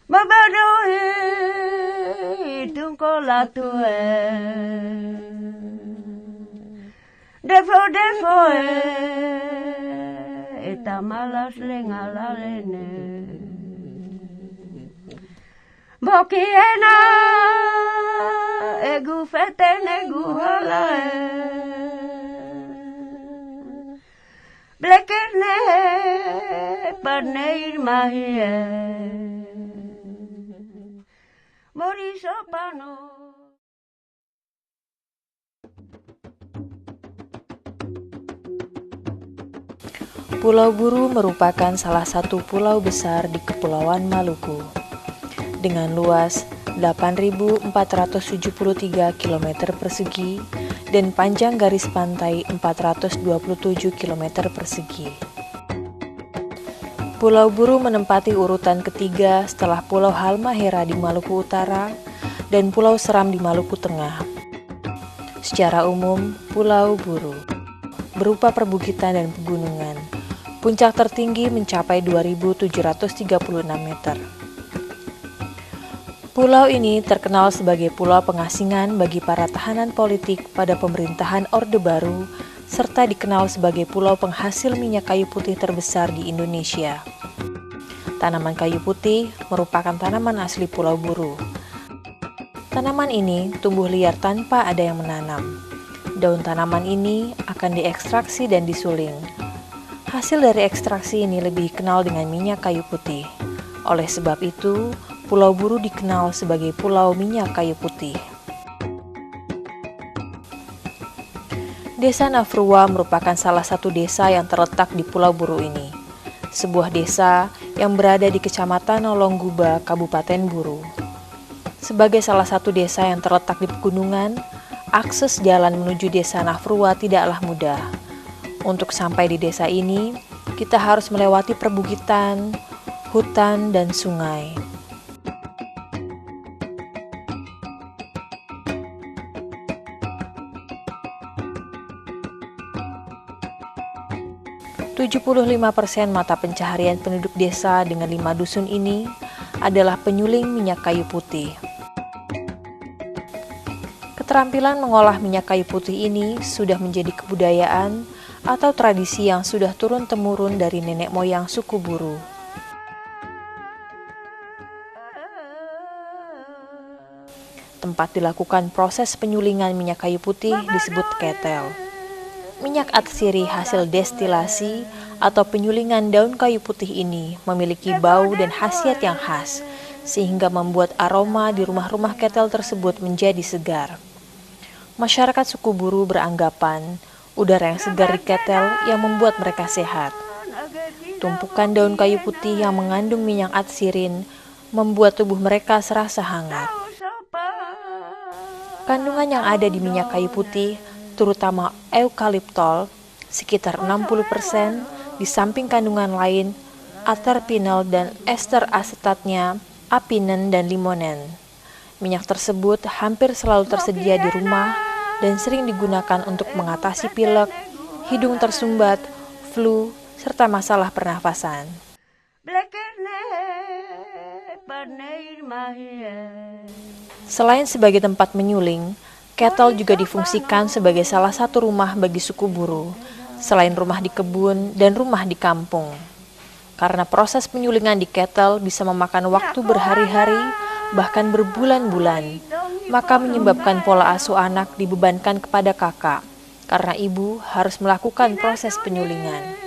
Mabadohi tungkola tue defo eta malas lengalalene bokiena egu fetene egu halae blekene paneir mahie Morisopano. Pulau Buru merupakan salah satu pulau besar di Kepulauan Maluku dengan luas 8.473 km persegi dan panjang garis pantai 427 km persegi. Pulau Buru menempati urutan ketiga setelah Pulau Halmahera di Maluku Utara dan Pulau Seram di Maluku Tengah. Secara umum, Pulau Buru berupa perbukitan dan pegunungan. Puncak tertinggi mencapai 2.736 meter. Pulau ini terkenal sebagai pulau pengasingan bagi para tahanan politik pada pemerintahan Orde Baru, serta dikenal sebagai pulau penghasil minyak kayu putih terbesar di Indonesia. Tanaman kayu putih merupakan tanaman asli Pulau Buru. Tanaman ini tumbuh liar tanpa ada yang menanam. Daun tanaman ini akan diekstraksi dan disuling. Hasil dari ekstraksi ini lebih dikenal dengan minyak kayu putih. Oleh sebab itu, Pulau Buru dikenal sebagai Pulau Minyak Kayu Putih. Desa Nafrua merupakan salah satu desa yang terletak di Pulau Buru ini. Sebuah desa yang berada di Kecamatan Nolongguba, Kabupaten Buru. Sebagai salah satu desa yang terletak di pegunungan, akses jalan menuju desa Nafrua tidaklah mudah. Untuk sampai di desa ini, kita harus melewati perbukitan, hutan, dan sungai. %75% mata pencaharian penduduk desa dengan 5 dusun ini adalah penyuling minyak kayu putih. Keterampilan mengolah minyak kayu putih ini sudah menjadi kebudayaan atau tradisi yang sudah turun-temurun dari nenek moyang suku Buru. Tempat dilakukan proses penyulingan minyak kayu putih disebut ketel. Minyak atsiri hasil destilasi atau penyulingan daun kayu putih ini memiliki bau dan khasiat yang khas, sehingga membuat aroma di rumah-rumah ketel tersebut menjadi segar. Masyarakat suku Buru beranggapan udara yang segar di ketel yang membuat mereka sehat. Tumpukan daun kayu putih yang mengandung minyak atsirin membuat tubuh mereka serasa hangat. Kandungan yang ada di minyak kayu putih terutama eukaliptol, sekitar 60%, di samping kandungan lain, aterpinol dan ester asetatnya, apinen dan limonen. Minyak tersebut hampir selalu tersedia di rumah dan sering digunakan untuk mengatasi pilek, hidung tersumbat, flu, serta masalah pernafasan. Selain sebagai tempat menyuling, ketel juga difungsikan sebagai salah satu rumah bagi suku Buru, selain rumah di kebun dan rumah di kampung. Karena proses penyulingan di ketel bisa memakan waktu berhari-hari, bahkan berbulan-bulan, maka menyebabkan pola asuh anak dibebankan kepada kakak, karena ibu harus melakukan proses penyulingan.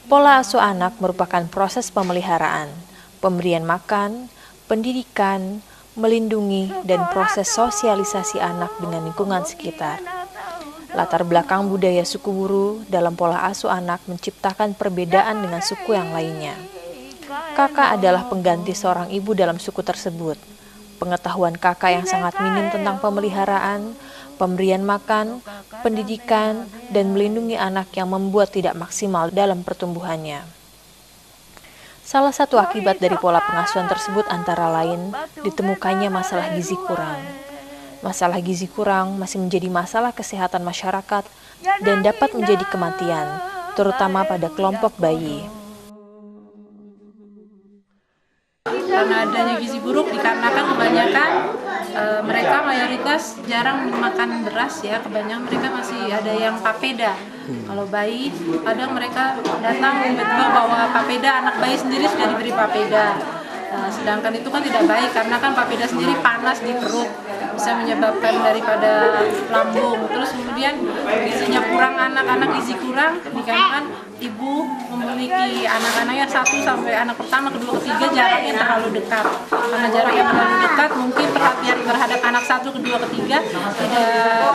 Pola asuh anak merupakan proses pemeliharaan, pemberian makan, pendidikan, melindungi, dan proses sosialisasi anak dengan lingkungan sekitar. Latar belakang budaya suku Buru dalam pola asuh anak menciptakan perbedaan dengan suku yang lainnya. Kakak adalah pengganti seorang ibu dalam suku tersebut. Pengetahuan kakak yang sangat minim tentang pemeliharaan, pemberian makan, pendidikan, dan melindungi anak yang membuat tidak maksimal dalam pertumbuhannya. Salah satu akibat dari pola pengasuhan tersebut antara lain ditemukannya masalah gizi kurang. Masalah gizi kurang masih menjadi masalah kesehatan masyarakat dan dapat menjadi kematian, terutama pada kelompok bayi. Karena adanya gizi buruk dikarenakan kebanyakan mereka mayoritas jarang makan beras ya, kebanyakan mereka masih ada yang papeda. Kalau bayi kadang mereka datang tiba-tiba bawa papeda, anak bayi sendiri sudah diberi papeda. Sedangkan itu kan tidak baik karena kan papeda sendiri panas di perut, bisa menyebabkan daripada lambung. Terus kemudian gizinya kurang, anak-anak gizi kurang dikarenakan ibu memiliki anak-anaknya 1 sampai anak pertama, kedua, ketiga jaraknya terlalu dekat. Karena jaraknya terlalu dekat, mungkin perhatian terhadap anak 1, kedua, ketiga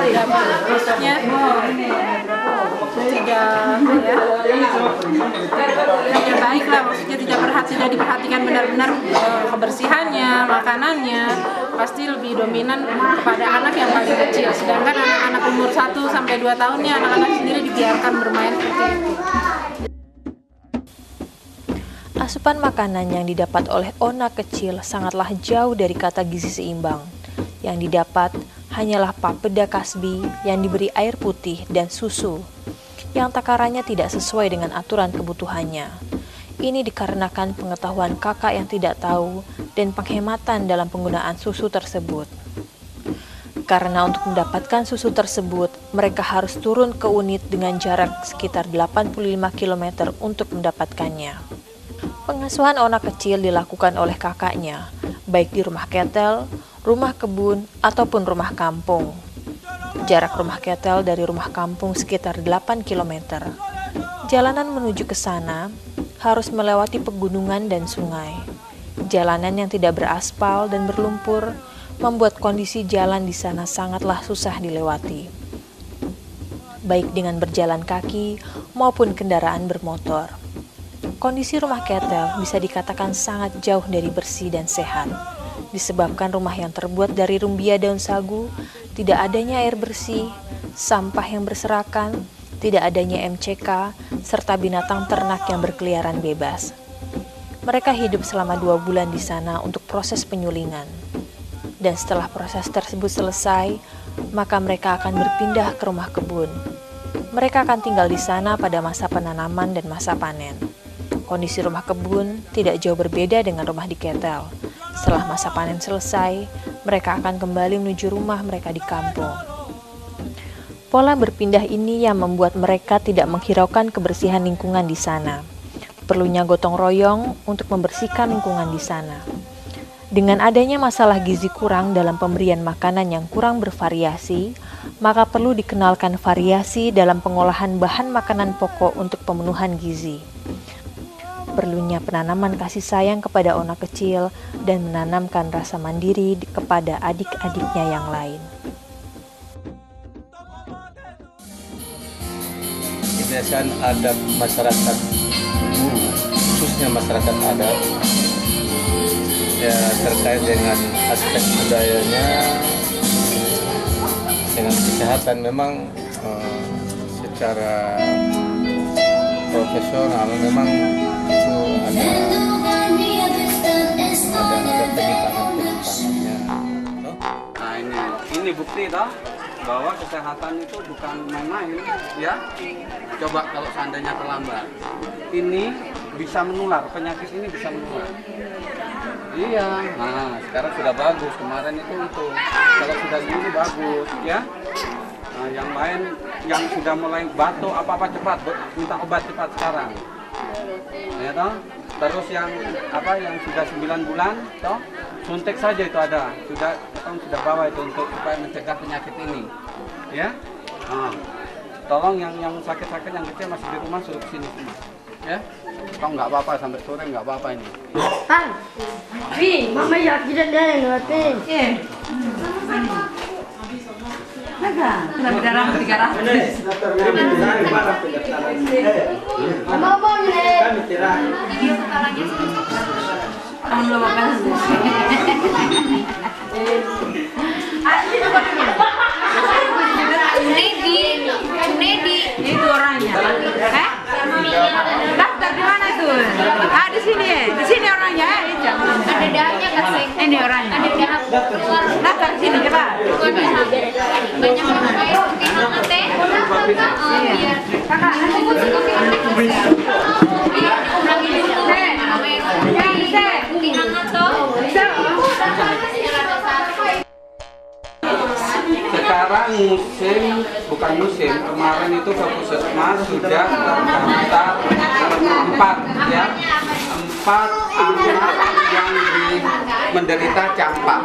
tidak maksudnya tidak baik lah, maksudnya tidak diperhatikan benar-benar kebersihannya, makanannya pasti lebih dominan kepada anak yang paling kecil. Sedangkan anak-anak umur 1 sampai 2 tahunnya anak-anak sendiri dibiarkan bermain seperti itu. Asupan makanan yang didapat oleh Ona kecil sangatlah jauh dari kata gizi seimbang. Yang didapat hanyalah papeda kasbi yang diberi air putih dan susu, yang takarannya tidak sesuai dengan aturan kebutuhannya. Ini dikarenakan pengetahuan kakak yang tidak tahu dan penghematan dalam penggunaan susu tersebut. Karena untuk mendapatkan susu tersebut, mereka harus turun ke unit dengan jarak sekitar 85 km untuk mendapatkannya. Pengasuhan Ona kecil dilakukan oleh kakaknya, baik di rumah ketel, rumah kebun, ataupun rumah kampung. Jarak rumah ketel dari rumah kampung sekitar 8 km. Jalanan menuju ke sana harus melewati pegunungan dan sungai. Jalanan yang tidak beraspal dan berlumpur membuat kondisi jalan di sana sangatlah susah dilewati, baik dengan berjalan kaki maupun kendaraan bermotor. Kondisi rumah ketel bisa dikatakan sangat jauh dari bersih dan sehat, disebabkan rumah yang terbuat dari rumbia daun sagu, tidak adanya air bersih, sampah yang berserakan, tidak adanya MCK, serta binatang ternak yang berkeliaran bebas. Mereka hidup selama 2 bulan di sana untuk proses penyulingan. Dan setelah proses tersebut selesai, maka mereka akan berpindah ke rumah kebun. Mereka akan tinggal di sana pada masa penanaman dan masa panen. Kondisi rumah kebun tidak jauh berbeda dengan rumah di ketel. Setelah masa panen selesai, mereka akan kembali menuju rumah mereka di kampung. Pola berpindah ini yang membuat mereka tidak menghiraukan kebersihan lingkungan di sana. Perlunya gotong royong untuk membersihkan lingkungan di sana. Dengan adanya masalah gizi kurang dalam pemberian makanan yang kurang bervariasi, maka perlu dikenalkan variasi dalam pengolahan bahan makanan pokok untuk pemenuhan gizi. Perlunya penanaman kasih sayang kepada Ona kecil dan menanamkan rasa mandiri kepada adik-adiknya yang lain. Kebiasaan adat masyarakat Buru, khususnya masyarakat adat, ya terkait dengan aspek budayanya, dengan kesehatan memang secara profesional memang itu ada penyimpangannya. Nah ini bukti toh bahwa kesehatan itu bukan main-main ya. Coba kalau seandainya terlambat, ini bisa menular, penyakit ini bisa menular. Iya, nah sekarang sudah bagus, kemarin itu kalau sudah gini bagus ya. Nah, yang lain yang sudah mulai batuk apa-apa cepat minta obat cepat sekarang. Ya toh. Terus yang sudah 9 bulan toh suntik saja itu ada. Sudah bawa itu untuk supaya mencegah penyakit ini. Ya. Nah, tolong yang sakit-sakit yang kecil masih di rumah suruh sini semua. Ya. Kalau nggak apa-apa sampai sore nggak apa-apa ini. Mama ya tidak ada yang ngerti. Kenapa darah 300? Mama ini. Kamu belum makan sih. Nedi, itu orangnya. Daftar di mana tuh? Ah, di sini orangnya. Ada dahnya kasih. Ini orangnya. Daftar di sini coba. Banyak orang kayak kopi hangat teh. Iya. Kakak, Kopi hangat teh. Iya, diulangi dulu. Kopi hangat toh. Sekarang bukan musim, kemarin itu ke puskesmas sudah terdaftar 4 ya, 4 anak yang menderita campak.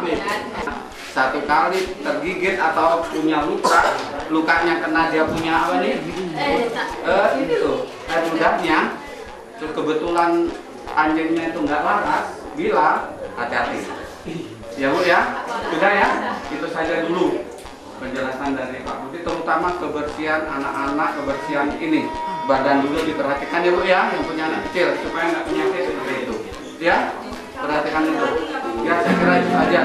Satu kali tergigit atau punya lukanya kena dia punya apa nih? Ini tuh air ludahnya. Terus kebetulan anjingnya itu nggak waras, gila, hati-hati. Ya Bu ya, sudah ya, itu saja dulu penjelasan dari Pak Budi, terutama kebersihan anak-anak, kebersihan ini badan dulu diperhatikan ya Bu ya, yang punya anak kecil supaya nggak penyakit seperti itu ya, perhatikan itu ya, saya kira itu saja.